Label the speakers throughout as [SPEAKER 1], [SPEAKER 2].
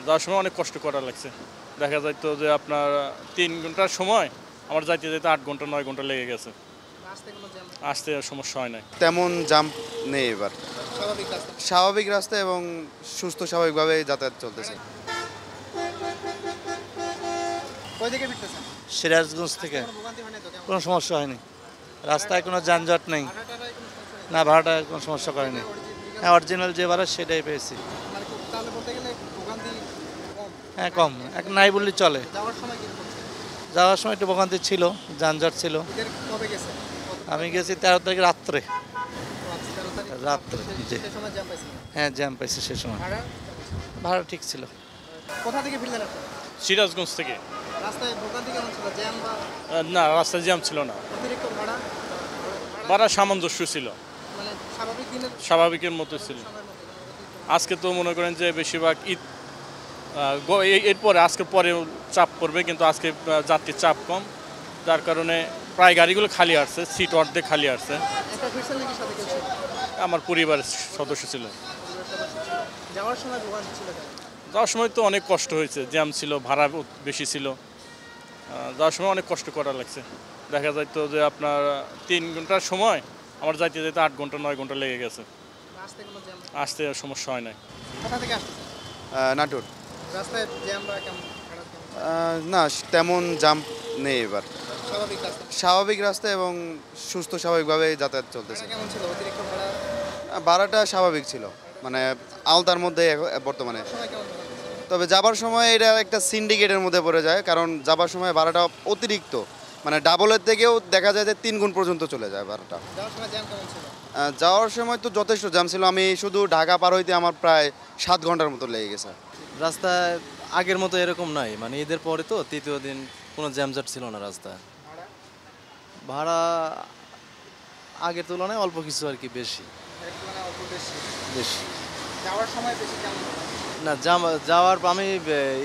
[SPEAKER 1] যাওয়ার সময় অনেক কষ্ট করা লাগছে। দেখা যাইতো যে আপনার ৩ ঘন্টার সময় আমার যাইতে যেতে ৮ ঘন্টা ৯ ঘন্টা লেগে গেছে। আসতে সমস্যা হয় নাই।
[SPEAKER 2] তেমন জাম্প নেই এবার, স্বাভাবিক রাস্তা এবং সুস্থ স্বাভাবিকভাবে যাতায়াত চলতেছে।
[SPEAKER 3] সিরাজগঞ্জ থেকে কোনো সমস্যা হয়নি, রাস্তায় কোনো যানজট নেই, না ভাড়াটা কোনো সমস্যা করেনি। হ্যাঁ, অরিজিনাল যে ভাড়া সেটাই পেয়েছি। হ্যাঁ, কম এক নাই বললেই চলে। যাওয়ার সময় একটু ভোগান্তি ছিল, যানজট ছিল। আমি গেছি 13 তারিখ রাত্রে। জি হ্যাঁ, জ্যাম পাইছি সে সময়। ভাড়া ঠিক ছিল।
[SPEAKER 4] কোথা থেকে ফিরলেন?
[SPEAKER 1] সিরাজগঞ্জ থেকে।
[SPEAKER 4] রাস্তায় ভোগান্তি কেমন ছিল? জ্যাম বা
[SPEAKER 1] না, রাস্তায় জ্যাম ছিল না।
[SPEAKER 4] অতিরিক্ত ভাড়া?
[SPEAKER 1] ভাড়া সামঞ্জস্য ছিল,
[SPEAKER 4] মানে স্বাভাবিক দিনের
[SPEAKER 1] স্বাভাবিকের মতো ছিল। আজকে তো মনে করেন যে বেশিরভাগ ঈদ এরপরে আজকের পরে চাপ পড়বে, কিন্তু আজকে যাত্রীর চাপ কম, যার কারণে প্রায় গাড়িগুলো খালি আসছে, সিট অর্ধেক খালি আসছে।
[SPEAKER 4] একটা ফিরছেন নাকি সাথে কেউ ছিল?
[SPEAKER 1] আমার পরিবারের সদস্য ছিল।
[SPEAKER 4] যাওয়ার সময় ভোগান্তি ছিল?
[SPEAKER 1] যাওয়ার সময় তো অনেক কষ্ট হয়েছে, জ্যাম ছিল, ভাড়া বেশি ছিল। যাওয়ার সময় অনেক কষ্ট করা লাগছে। দেখা যাইতো যে আপনার ৩ ঘন্টার সময় আমার যাইতে যেতে ৮ ঘন্টা ৯ ঘন্টা লেগে গেছে। আসতে সমস্যা হয় নাই।
[SPEAKER 4] কোথা থেকে আসতেছেন?
[SPEAKER 2] নাটোর।
[SPEAKER 4] রাস্তায় জ্যাম বা কেমন?
[SPEAKER 2] না, তেমন জাম্প নেই এবার,
[SPEAKER 4] স্বাভাবিক রাস্তা?
[SPEAKER 2] স্বাভাবিক রাস্তা এবং সুস্থ স্বাভাবিকভাবে যাতায়াত চলতেছে।
[SPEAKER 4] কেমন ছিল? অতিরিক্ত ভাড়া?
[SPEAKER 2] ভাড়াটা স্বাভাবিক ছিল, মানে আওতার মধ্যে বর্তমানে।
[SPEAKER 4] সময় কেমন ছিল?
[SPEAKER 2] তবে যাবার সময় এটা একটা সিন্ডিকেটের মধ্যে পড়ে যায়, কারণ যাবার সময় ভাড়াটা অতিরিক্ত, মানে ডাবলের থেকেও দেখা যায় যে 3 গুণ পর্যন্ত চলে যায় ভাড়াটা।
[SPEAKER 4] যাওয়ার সময় জ্যাম কেমন ছিল?
[SPEAKER 2] যাওয়ার সময় তো যথেষ্ট জ্যাম ছিল, আমি শুধু ঢাকা পার হইতে আমার প্রায় 7 ঘন্টার মতো লেগে গেছে।
[SPEAKER 5] রাস্তায় আগের মতো এরকম নাই, মানে ঈদের পরে তো তৃতীয় দিন কোনো জ্যামজট ছিল না রাস্তায়। ভাড়া আগের তুলনায় অল্প কিছু আর কি বেশি। বেশি
[SPEAKER 4] যাওয়ার সময় বেশি কেমন?
[SPEAKER 5] না, যাওয়ার আমি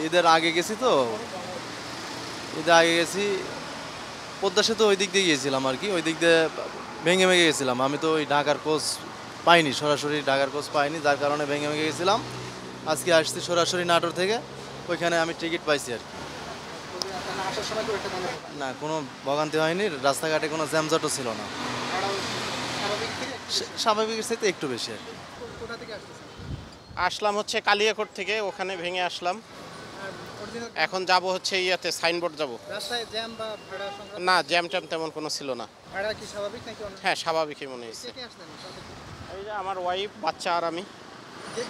[SPEAKER 5] ঈদের আগে গেছি তো, ঈদের আগে গেছি পদ্মা সেতু ওই দিক দিয়ে গিয়েছিলাম আর কি, ওই দিক দিয়ে ভেঙে ভেঙে গেছিলাম। আমি তো ওই ঢাকার কোচ পাইনি, সরাসরি ঢাকার কোচ পাইনি, যার কারণে ভেঙে ভেঙে গেছিলাম। আজকে আসছি সরাসরি নাটোর থেকে, ওইখানে আমি টিকিট পাইছি আর কি। না, কোনো ভোগান্তি হয়নি, রাস্তাঘাটে কোনো জ্যামজটও ছিল না। স্বাভাবিকের সাথে একটু বেশি আর কি।
[SPEAKER 6] আসলাম হচ্ছে কালিয়াকোট থেকে, ওখানে ভেঙে আসলাম। এখন যাব হচ্ছে ইয়াতে সাইনবোর্ড যাব।
[SPEAKER 4] রাস্তায় জ্যাম বা ভাড়া সংক্রান্ত?
[SPEAKER 6] না, জ্যাম ট্যাম তেমন কোনো ছিল না।
[SPEAKER 4] ভাড়া কি স্বাভাবিক নাকি অন্য?
[SPEAKER 6] হ্যাঁ, স্বাভাবিকই মনে হচ্ছে।
[SPEAKER 4] কে আসলেন সাথে?
[SPEAKER 6] এই যে আমার ওয়াইফ, বাচ্চা আর আমি।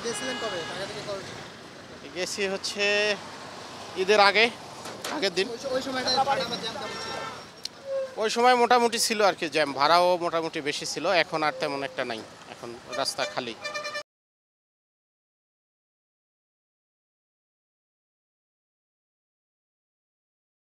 [SPEAKER 4] গেছিলেন কবে? ঢাকা থেকে কবে?
[SPEAKER 6] গেছি হচ্ছে ঈদের আগের দিন।
[SPEAKER 4] ওই সময়টায় ভাড়া বা জ্যাম কেমন ছিল?
[SPEAKER 6] ওই সময় মোটামুটি ছিল আর কি জ্যাম, ভাড়াও মোটামুটি বেশি ছিল। এখন আর তেমন একটা নাই, এখন রাস্তা খালি।